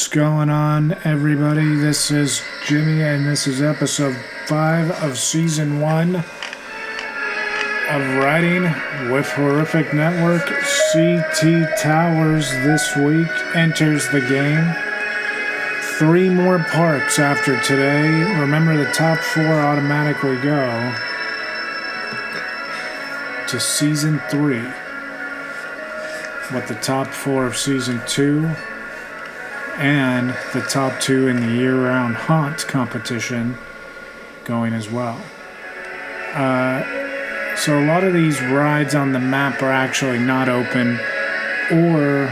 going on, everybody? This is Jimmy, and this is episode 5 of season 1 of Writing with Horrific Network. CT Towers this week enters the game. 3 more parks after today. Remember, the top 4 automatically go to season 3, with the top 4 of season 2 and the top 2 in the year-round haunt competition going as well. So a lot of these rides on the map are actually not open or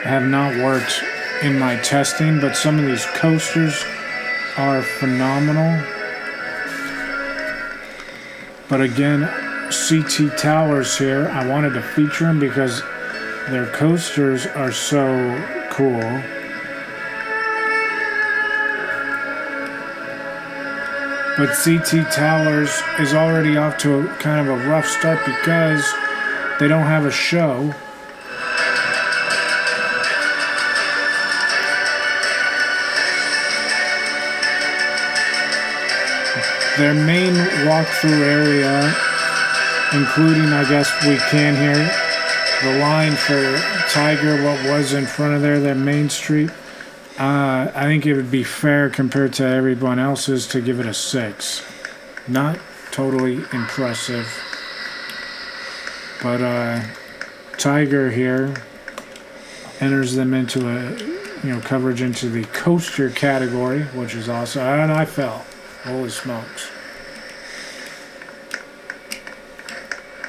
have not worked in my testing, but some of these coasters are phenomenal. But again, CT Towers here, I wanted to feature them because their coasters are so cool. But CT Towers is already off to a kind of a rough start because they don't have a show. Their main walkthrough area, including, I guess we can hear the line for Tiger, what was in front of their main street. I think it would be fair compared to everyone else's to give it a 6. Not totally impressive. But Tiger here enters them into a coverage into the coaster category, which is awesome. And I fell. Holy smokes.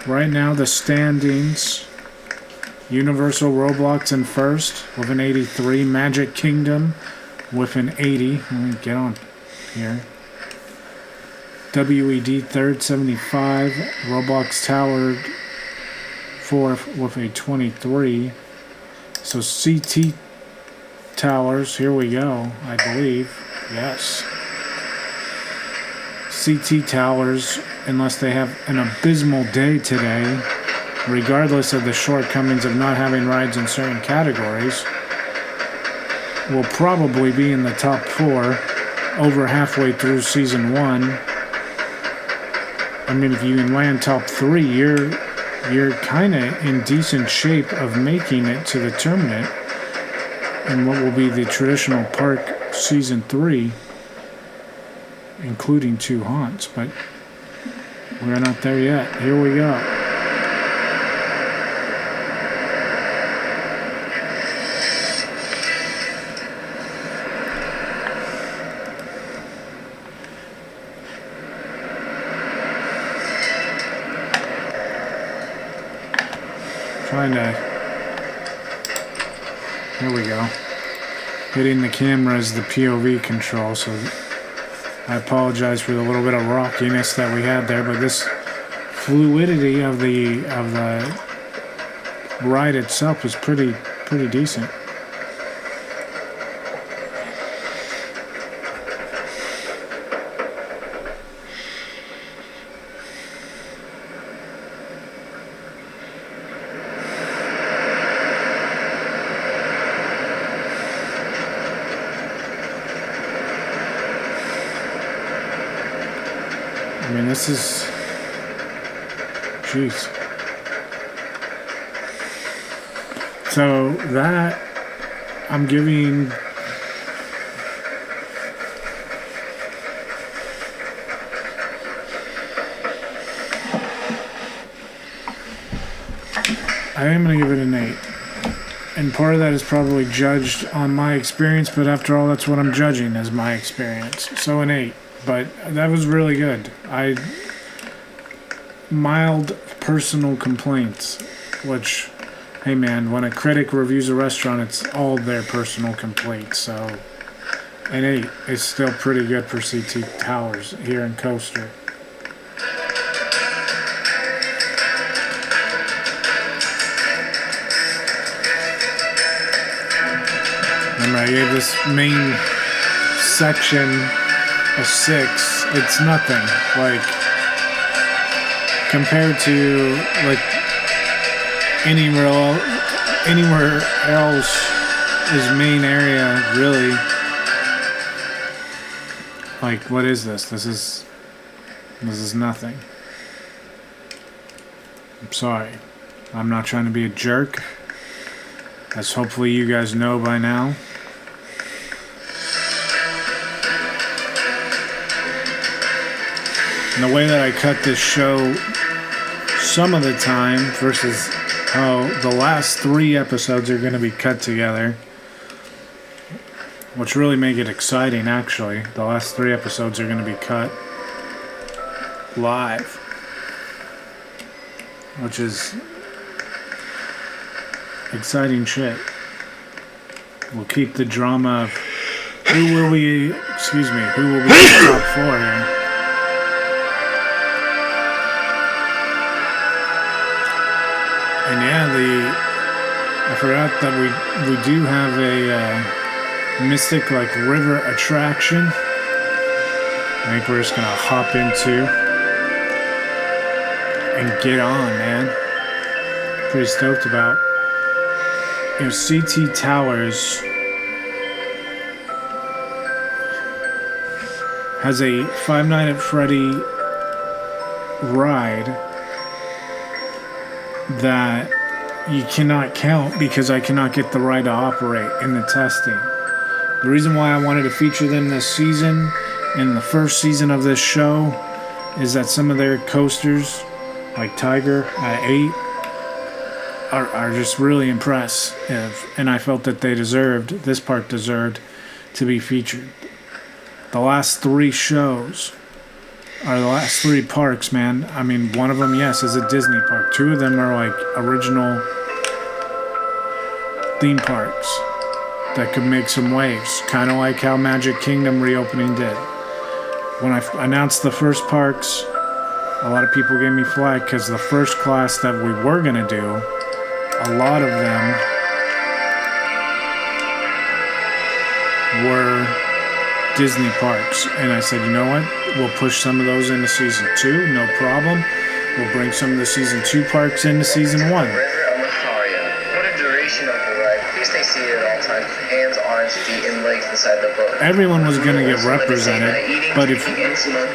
Right now the standings: Universal Roblox in first with an 83, Magic Kingdom with an 80. Let me get on here. WED third, 75. Roblox Tower fourth with a 23. So CT Towers, here we go, I believe. Yes. CT Towers, unless they have an abysmal day today, regardless of the shortcomings of not having rides in certain categories, will probably be in the top 4 over halfway through season 1. I mean, if you can land top 3, you're kind of in decent shape of making it to the tournament in what will be the traditional park season 3, including 2 haunts. But we're not there yet. Here we go. Here we go. Hitting the camera is the POV control, so I apologize for the little bit of rockiness that we had there, but this fluidity of the ride itself is pretty decent. I mean, this is... Jeez. So that, I'm giving... I am going to give it an 8. And part of that is probably judged on my experience, but after all, that's what I'm judging as my experience. So an 8. But that was really good. Mild personal complaints, which, hey man, when a critic reviews a restaurant, it's all their personal complaints. So an 8 is still pretty good for CT Towers here in Coaster. Remember, I gave this main section a 6. It's nothing. Like, compared to like any real anywhere else is main area, really. Like, what is this? This is nothing. I'm sorry. I'm not trying to be a jerk, as hopefully you guys know by now. And the way that I cut this show some of the time versus how the last 3 episodes are going to be cut together, which really make it exciting, actually. The last 3 episodes are going to be cut live, which is exciting shit. We'll keep the drama of who will be the top 4 here. And yeah, I forgot that we do have a mystic like river attraction. I think we're just gonna hop into and get on, man. Pretty stoked about. You know, CT Towers has a Five Nights at Freddy ride that you cannot count because I cannot get the ride to operate in the testing. The reason why I wanted to feature them this season, in the first season of this show, is that some of their coasters, like Tiger at 8, are just really impressive, and I felt that this park deserved to be featured. The last 3 shows are the last 3 parks, man. I mean, one of them, yes, is a Disney park. 2 of them are like original theme parks that could make some waves, kind of like how Magic Kingdom reopening did. When I announced the first parks, a lot of people gave me flack because the first class that we were going to do, a lot of them were Disney parks, and I said, you know what, we'll push some of those into season 2, no problem. We'll bring some of the season 2 parks into season 1. What a duration of the ride. Please stay seated at all times, hands, arms, feet, and legs inside the boat. Everyone was going to get represented, but if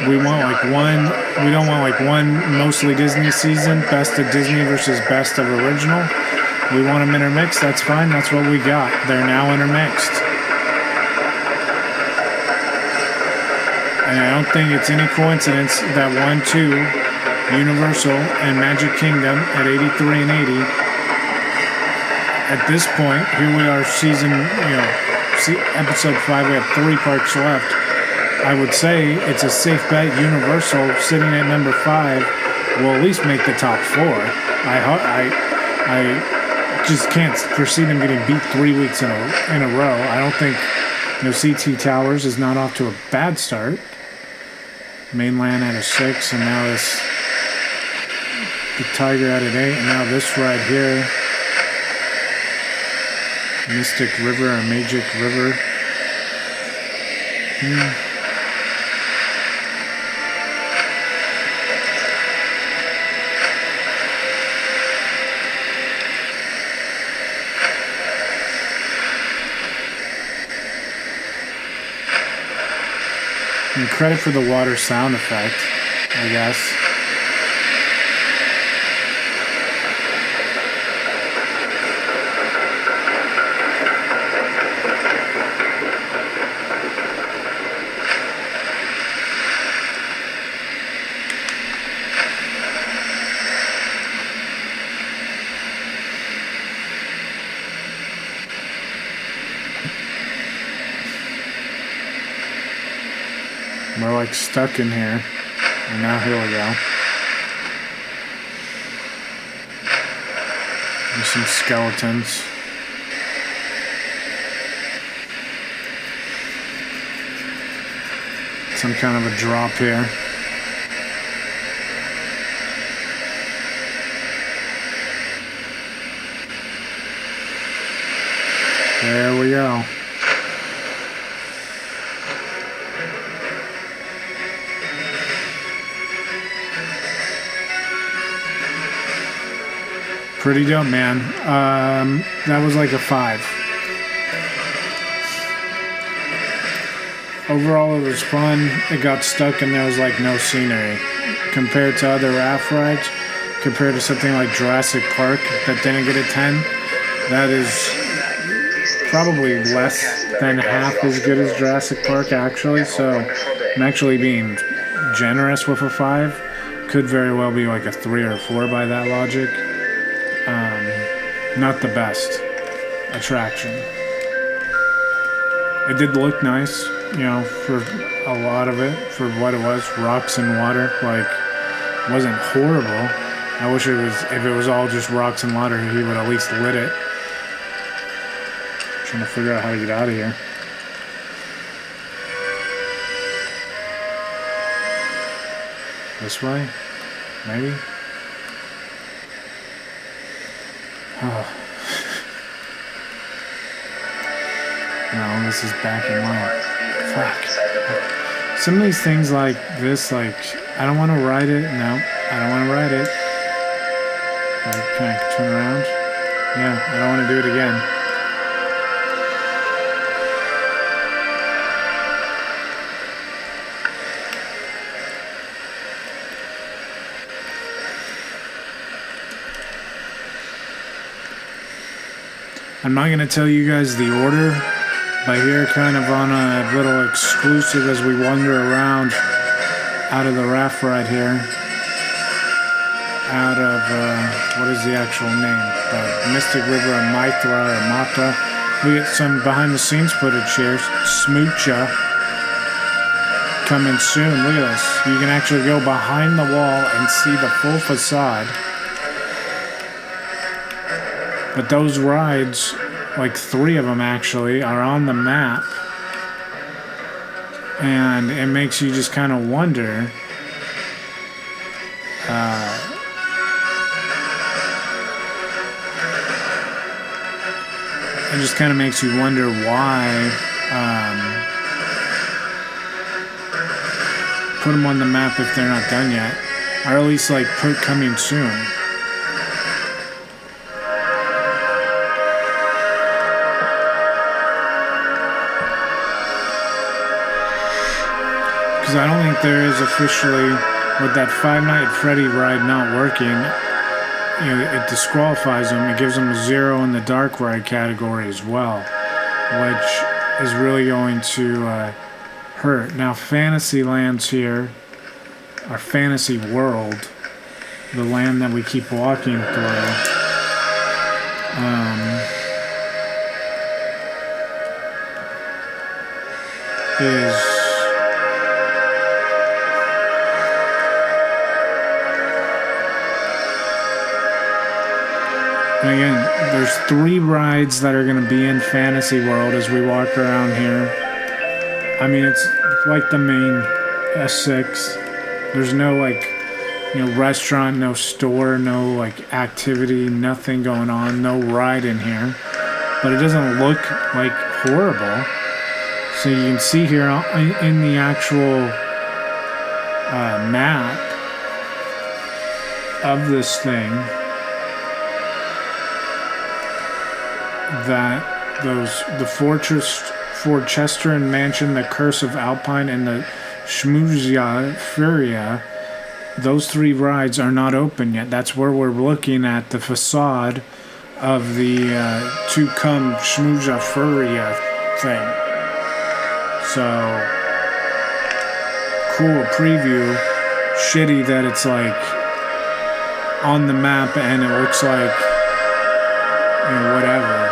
we want like one, we don't want like one mostly Disney season, best of Disney versus best of original. We want them intermixed, that's fine, that's what we got. They're now intermixed. And I don't think it's any coincidence that 1, 2, Universal and Magic Kingdom at 83 and 80. At this point, here we are, episode 5. We have 3 parks left. I would say it's a safe bet. Universal sitting at number 5 will at least make the top 4. I just can't foresee them getting beat 3 weeks in a row. I don't think CT Towers is not off to a bad start. Mainland at a 6, and now the Tiger at an 8, and now this ride here, Mystic River or Magic River. And credit for the water sound effect, I guess. We're like stuck in here. And now here we go. There's some skeletons. Some kind of a drop here. There we go. pretty dope, man. That was like a 5. Overall, it was fun. It got stuck and there was like no scenery. Compared to other raft rides, compared to something like Jurassic Park that didn't get a 10, that is probably less than half as good as Jurassic Park, actually. So I'm actually being generous with a 5. Could very well be like a 3 or 4 by that logic. Not the best attraction. It did look nice, you know, for a lot of it, for what it was, rocks and water. Like, wasn't horrible. I wish it was, if it was all just rocks and water, he would at least lit it. Trying to figure out how to get out of here. This way? Maybe? Oh. No, this is back in line. Fuck. Some of these things like this, like, I don't want to ride it. No, I don't want to ride it. Can I turn around? Yeah, I don't want to do it again. I'm not going to tell you guys the order, but here kind of on a little exclusive as we wander around out of the raft ride here. Out of, what is the actual name? The Mystic River of Mithra or Mata. We get some behind the scenes footage here. Smoocha coming soon. Look at this. You can actually go behind the wall and see the full facade. But those rides, like 3 of them actually, are on the map. And it makes you just kind of wonder. It just kind of makes you wonder why put them on the map if they're not done yet. Or at least like put coming soon. Because I don't think there is officially, with that Five Nights at Freddy ride not working, you know, it disqualifies them. It gives them a 0 in the dark ride category as well, which is really going to hurt. Now, Fantasyland's here, our fantasy world, the land that we keep walking through. Is and again, there's 3 rides that are going to be in Fantasy World as we walk around here. I mean, it's like the main S6. There's no, like, you know, restaurant, no store, no, like, activity, nothing going on, no ride in here. But it doesn't look, like, horrible. So you can see here in the actual map of this thing that the Forchester and Mansion, the Curse of Alpine, and the Schmuzia Furia, those 3 rides are not open yet. That's where we're looking at the facade of the To Come Schmuzia Furia thing. So, cool preview. Shitty that it's like on the map and it looks like, you know, whatever.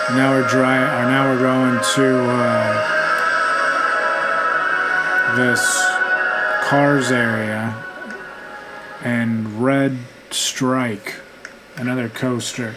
Now we're going to this cars area and Red Strike, another coaster.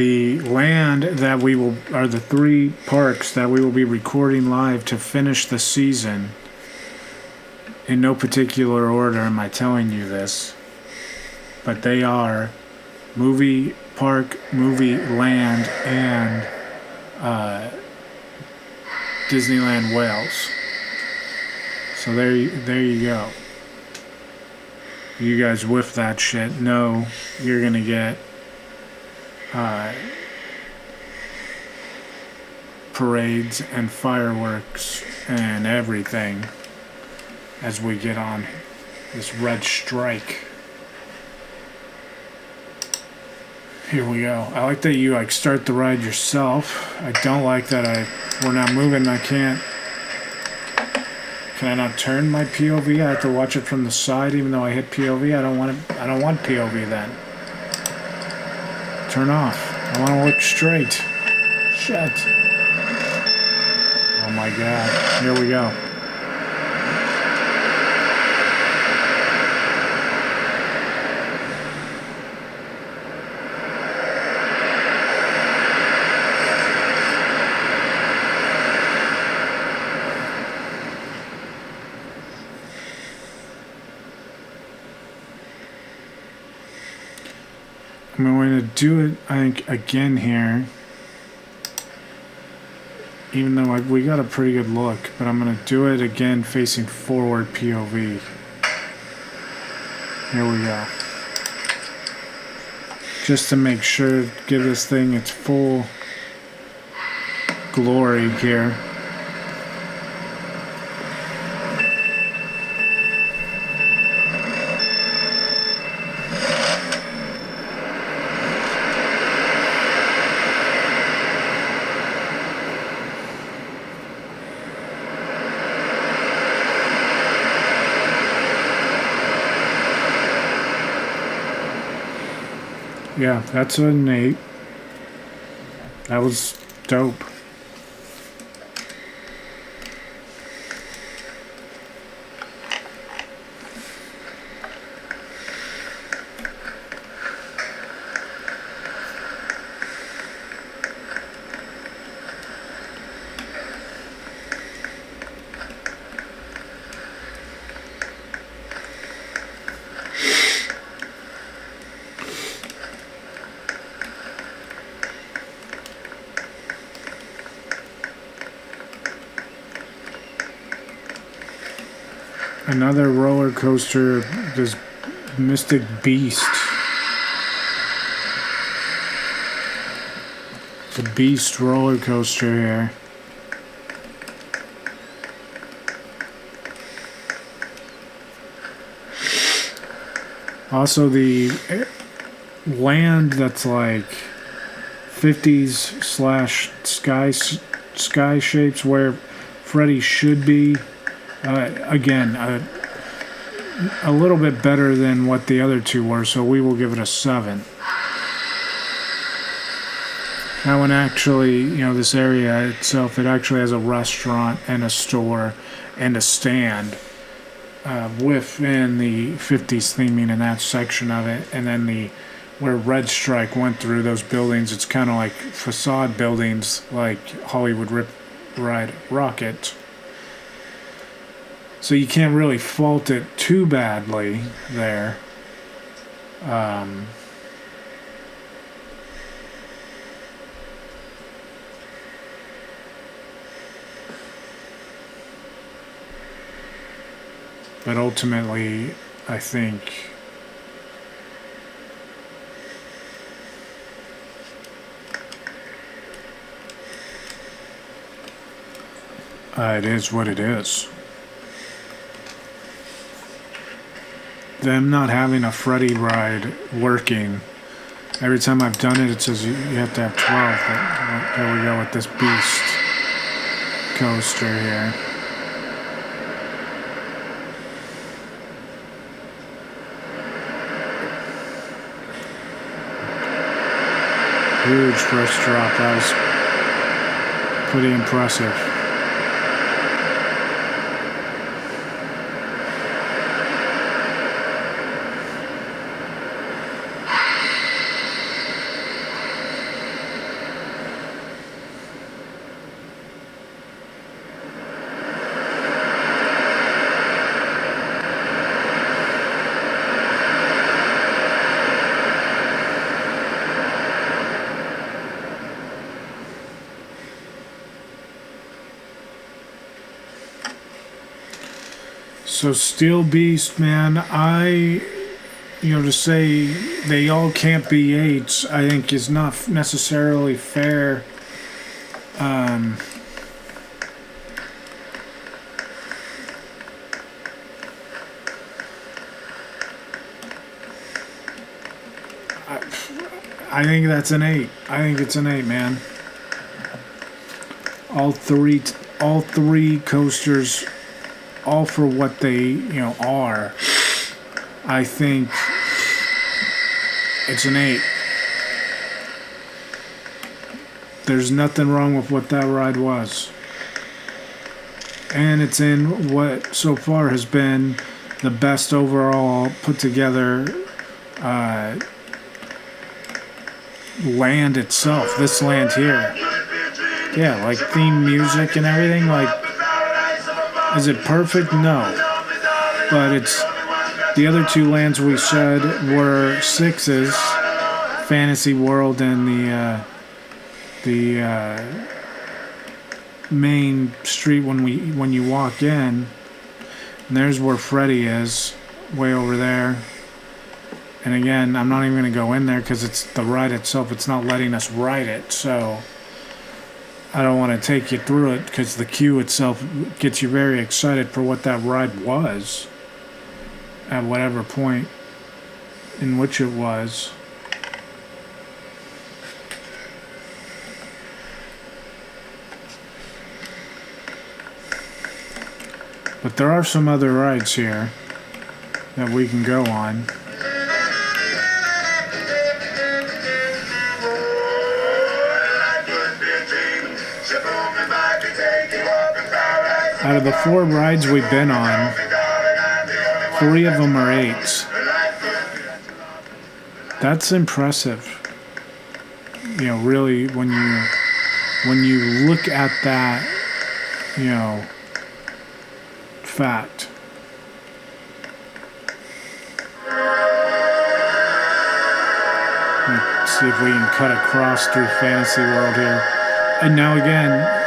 the land that we will, are the 3 parks that we will be recording live to finish the season. In no particular order am I telling you this, but they are Movie Park, Movie Land, and Disneyland Wales. So there you go. You guys whiff that shit. No, you're gonna get parades and fireworks and everything as we get on this red strike. Here we go. I like that you like start the ride yourself. I don't like that we're not moving. I can't. Can I not turn my POV? I have to watch it from the side, even though I hit POV. I don't want it. I don't want POV then. Turn off. I want to look straight. Shit. Oh my god. Here we go. I'm going to do it, I think, again here. Even though we got a pretty good look, but I'm going to do it again facing forward POV. Here we go. Just to make sure, give this thing its full glory here. Yeah, that's an 8. That was dope. Another roller coaster, this Mystic Beast. The Beast roller coaster here. Also the land that's like 50s slash sky shapes where Freddy should be. Again, a little bit better than what the other 2 were, so we will give it a 7. That one actually, you know, this area itself, it actually has a restaurant and a store and a stand within the 50s theming in that section of it. And then where Red Strike went through those buildings, it's kind of like facade buildings like Hollywood Ride Rocket. So you can't really fault it too badly there. But ultimately, I think it is what it is. Them not having a Freddy ride working. Every time I've done it, it says you have to have 12. But here we go with this Beast coaster here. Huge first drop. That was pretty impressive. So Steel Beast, man, to say they all can't be 8s, I think is not necessarily fair. I think that's an 8. I think it's an 8, man. All three coasters, all for what they are. I think it's an 8. There's nothing wrong with what that ride was, and it's in what so far has been the best overall put together land itself. This land here. Yeah, like theme music and everything. Like, is it perfect? No. But it's the other 2 lands we said were 6s, Fantasy World and the main street when you walk in. And there's where Freddy is, way over there. And again, I'm not even going to go in there because it's the ride itself. It's not letting us ride it, so I don't want to take you through it because the queue itself gets you very excited for what that ride was at whatever point in which it was. But there are some other rides here that we can go on. Out of the 4 rides we've been on, 3 of them are 8s. That's impressive. Really, when you look at that, fact. Let's see if we can cut across through Fantasy World here. And now again,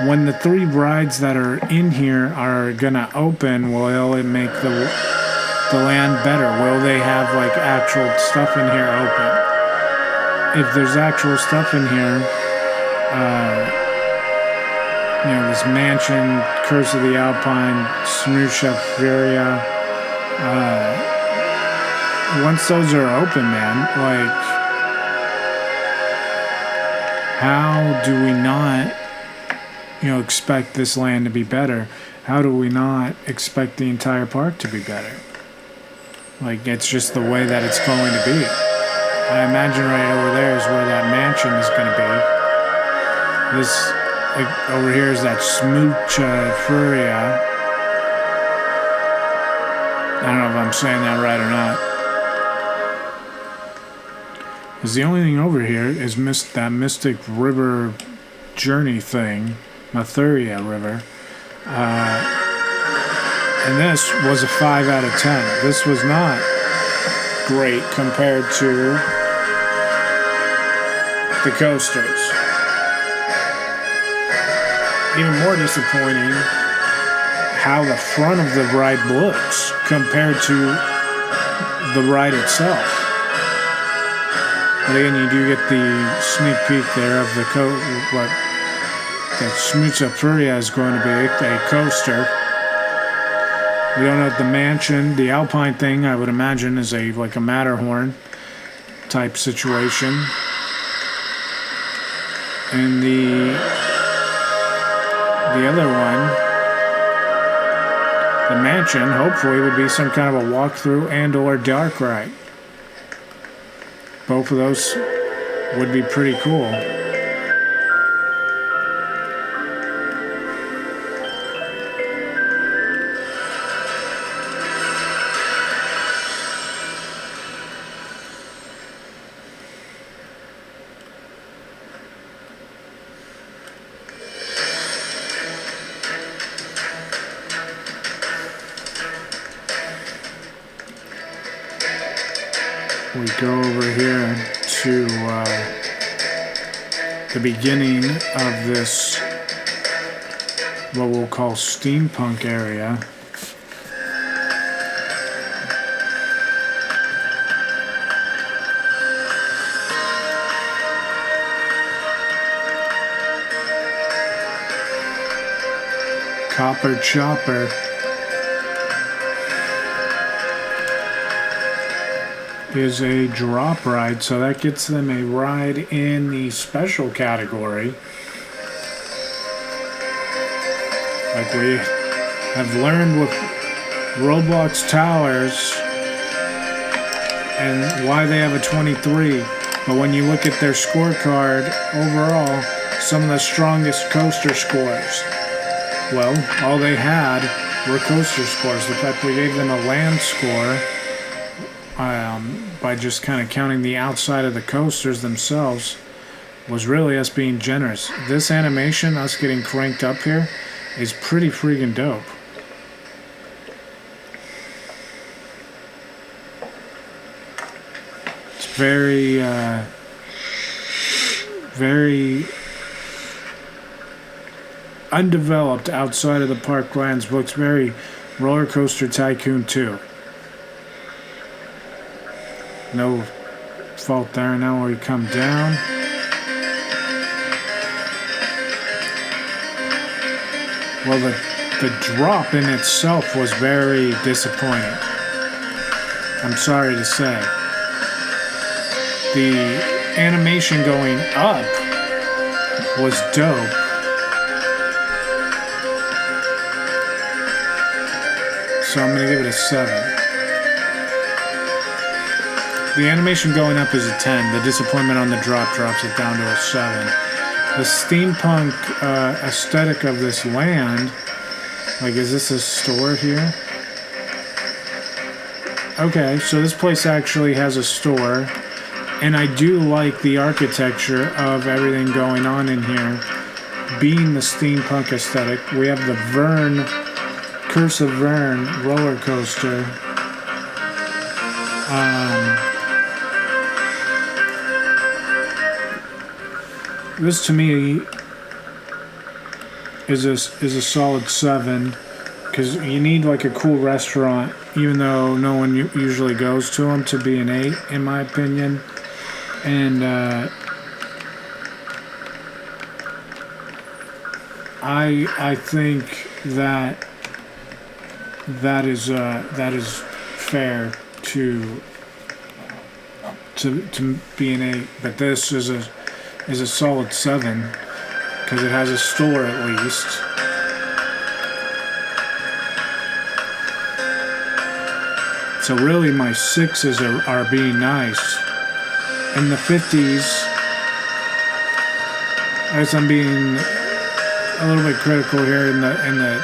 when the 3 rides that are in here are gonna open, will it make the land better? Will they have like actual stuff in here open? If there's actual stuff in here, this mansion, Curse of the Alpine, Smoocha Furia, once those are open, man, like, how do we not expect this land to be better? How do we not expect the entire park to be better? Like, it's just the way that it's going to be. I imagine right over there is where that mansion is going to be. This over here is that Smoocha Furia. I don't know if I'm saying that right or not. Because the only thing over here is that Mystic River journey thing, Mathuria River. And this was a 5 out of 10. This was not great compared to the coasters. Even more disappointing how the front of the ride looks compared to the ride itself. But again, you do get the sneak peek there of what the Smoocha Furia is going to be, a coaster. We don't know if the mansion, the Alpine thing, I would imagine, is like a Matterhorn type situation. And the other one, the mansion, hopefully would be some kind of a walkthrough and or dark ride. Both of those would be pretty cool. We go over here to the beginning of this, what we'll call steampunk area. Copper Chopper is a drop ride, so that gets them a ride in the special category. Like we have learned with Roblox Towers and why they have a 23. But when you look at their scorecard overall, some of the strongest coaster scores, well, all they had were coaster scores. The fact we gave them a land score by just kind of counting the outside of the coasters themselves was really us being generous. This animation, us getting cranked up here, is pretty freaking dope. It's very, very undeveloped outside of the parklands. Looks very Roller Coaster Tycoon 2. No fault there. Now we come down. Well, the drop in itself was very disappointing. I'm sorry to say. The animation going up was dope. So I'm going to give it a 7. The animation going up is a 10. The disappointment on the drop drops it down to a 7. The steampunk aesthetic of this land, like, is this a store here? Okay, so this place actually has a store, and I do like the architecture of everything going on in here, being the steampunk aesthetic. We have the Curse of Vern roller coaster. This to me is a solid 7, because you need like a cool restaurant, even though no one usually goes to them, to be an 8 in my opinion. And I think that is fair to be an 8, but this is a solid 7 because it has a store at least. So really my 6s are being nice. In the 50s, as I'm being a little bit critical here in the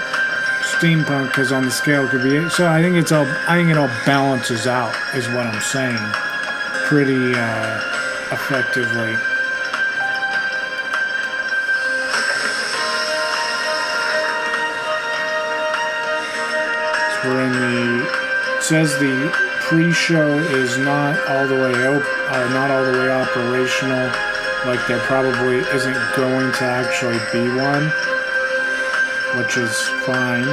steampunk, because on the scale it could be 8. So I think it all balances out is what I'm saying pretty effectively. We're in it says the pre-show is not all the way operational. Like there probably isn't going to actually be one, which is fine.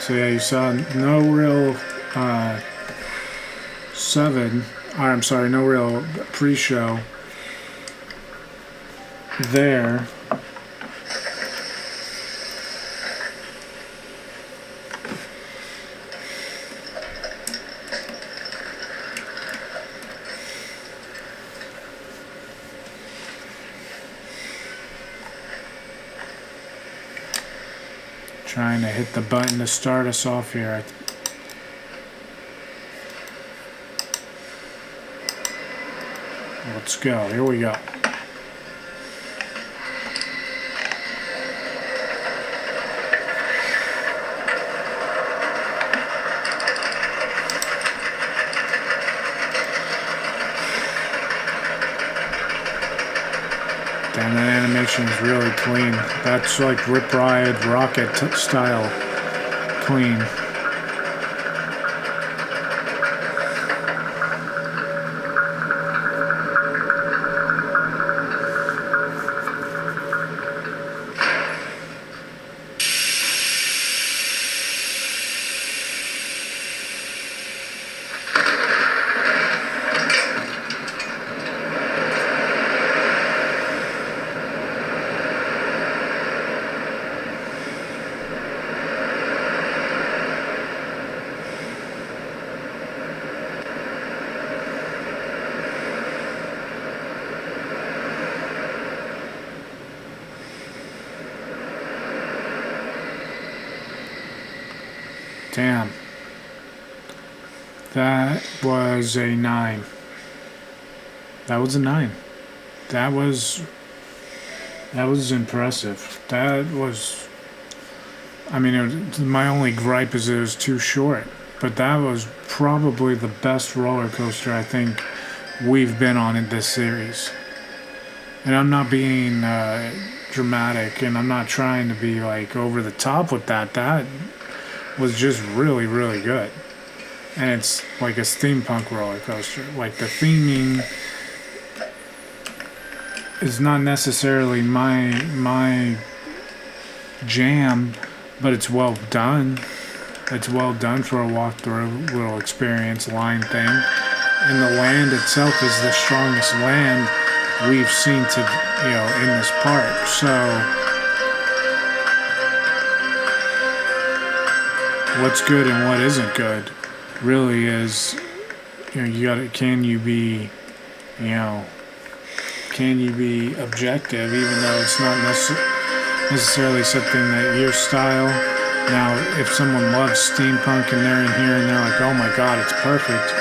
So yeah, you saw no real no real pre-show there. Trying to hit the button to start us off here. Let's go. Here we go. Damn, that animation is really clean. That's like Rip Ride Rocket style clean. Damn. That was a 9. That was a 9. That was impressive. That was, I mean, my only gripe is it was too short. But that was probably the best roller coaster I think we've been on in this series. And I'm not being dramatic, and I'm not trying to be like over the top with that. That was just really, really good. And it's like a steampunk roller coaster. Like the theming is not necessarily my jam, but it's well done. It's well done for a walkthrough little experience line thing. And the land itself is the strongest land we've seen in this park. So what's good and what isn't good really is, can you be objective, even though it's not necessarily something that your style. Now, if someone loves steampunk and they're in here and they're like, oh my god, it's perfect,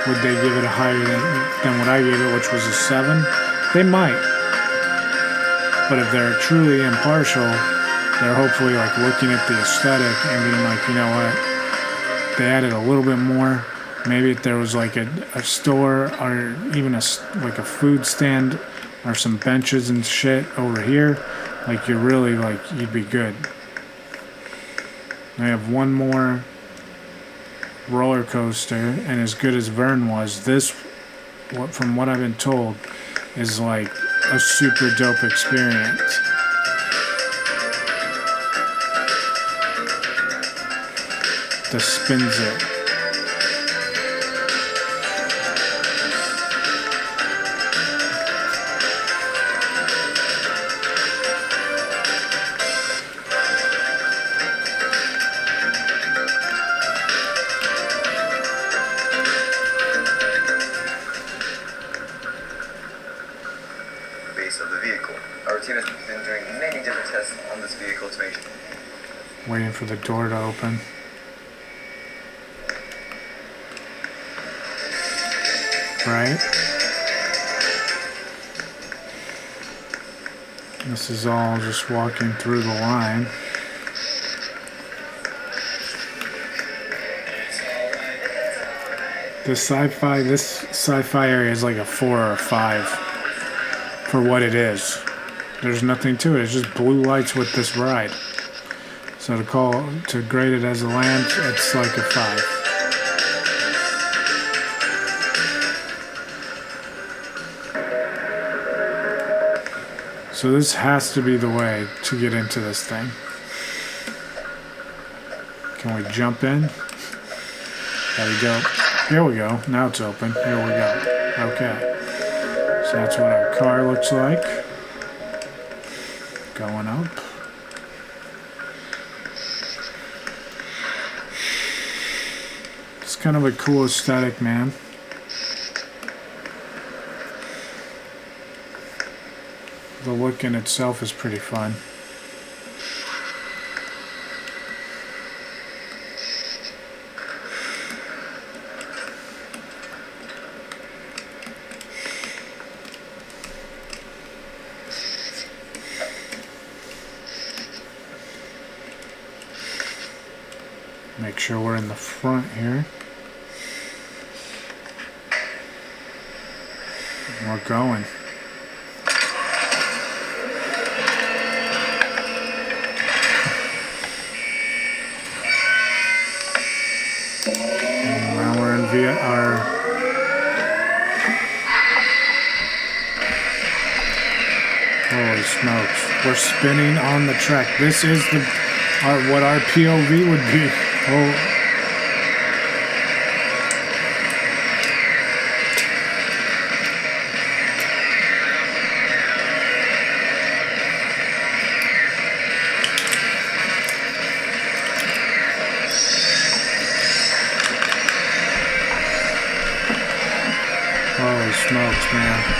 would they give it a higher than what I gave it, which was a 7? They might. But if they're truly impartial, they're hopefully like looking at the aesthetic and being like, you know what, they added a little bit more. Maybe if there was like a store or even like a food stand or some benches and shit over here, like you'd be good. I have one more roller coaster, and as good as Vern was, this, from what I've been told, is like a super dope experience. The Spins It. Of the vehicle. Our team has been doing many different tests on this vehicle to make sure. Waiting for the door to open. Right? This is all just walking through the line. This sci-fi area is like a 4 or a 5. For what it is. There's nothing to it. It's just blue lights with this ride. So to grade it as a land, it's like a 5. So this has to be the way to get into this thing. Can we jump in? There we go. Here we go. Now it's open. Here we go. Okay. So that's what our car looks like. Going up. It's kind of a cool aesthetic, man. The look in itself is pretty fun. Make sure we're in the front here. We're going. And now we're in holy smokes. We're spinning on the track. This is what our POV would be. Oh. Holy smokes, man.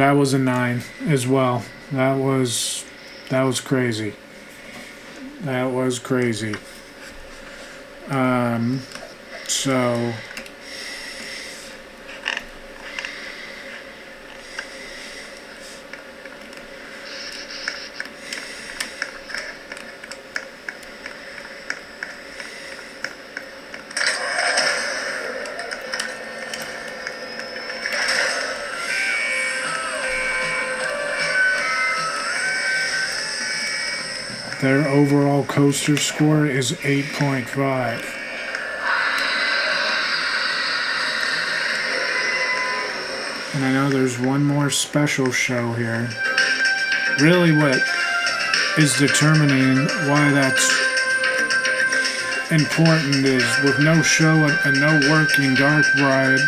That was a 9 as well. That was crazy. That was crazy. So their overall coaster score is 8.5. And I know there's one more special show here. Really what is determining why that's important is with no show and no working dark ride,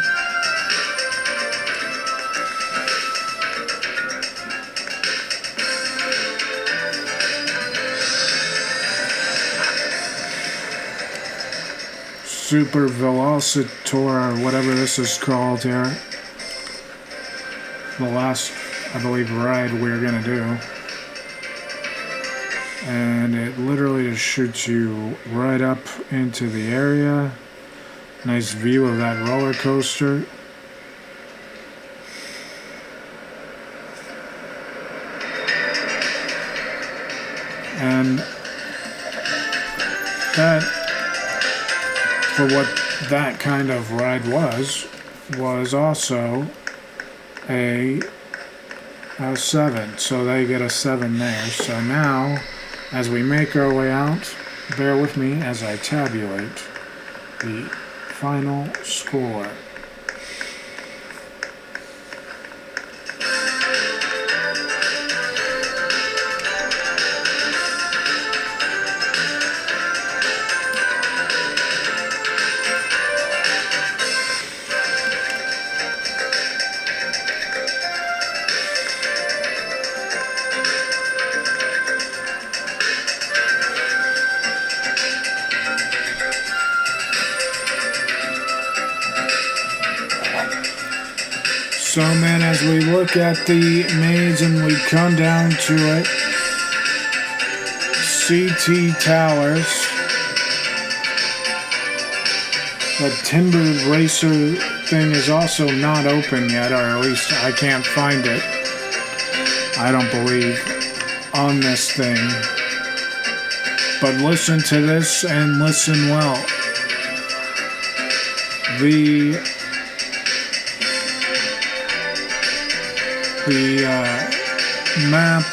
Super Velocitor, or whatever this is called here. The last, I believe, ride we're gonna do. And it literally just shoots you right up into the area. Nice view of that roller coaster. And that, for what that kind of ride was also a 7. So they get a 7 there. So now, as we make our way out, bear with me as I tabulate the final score. So man, as we look at the maze and we come down to it, CT Towers, the Timber Racer thing is also not open yet, or at least I can't find it, I don't believe, on this thing. But listen to this and listen well. The map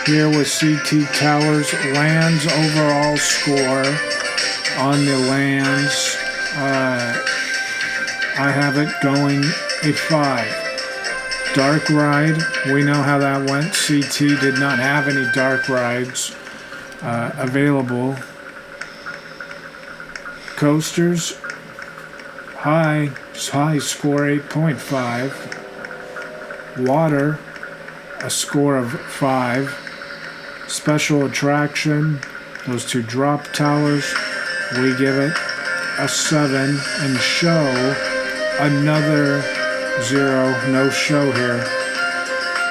here with CT Towers, lands overall score on the lands, I have it going a 5. Dark ride, we know how that went. CT did not have any dark rides available. Coasters, high score 8.5. Water, a score of 5. Special attraction, those 2 drop towers, we give it a 7. And show, another 0, no show here.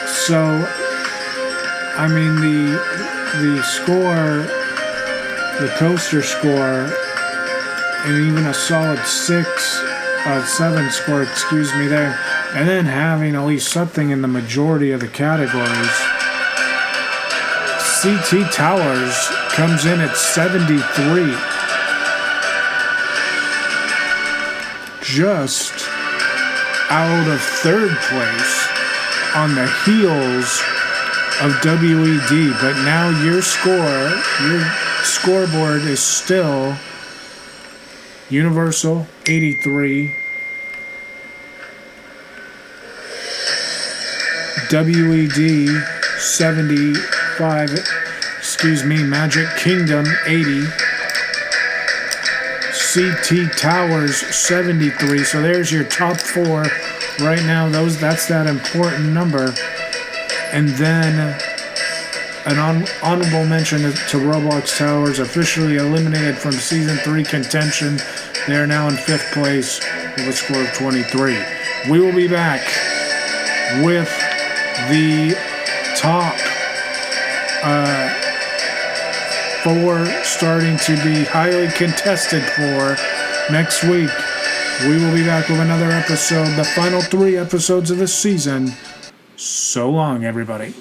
So, I mean, the score, the coaster score, and even a solid 7 score, excuse me, there. And then having at least something in the majority of the categories. CT Towers comes in at 73. Just out of 3rd place on the heels of WED. But now your scoreboard is still Universal 83. WED 75, Magic Kingdom 80, CT Towers 73. So there's your top 4 right now. That's that important number. And then an honorable mention to Roblox Towers, officially eliminated from Season 3 contention. They are now in 5th place with a score of 23. We will be back with the top 4 starting to be highly contested for next week. We will be back with another episode, the final 3 episodes of this season. So long, everybody.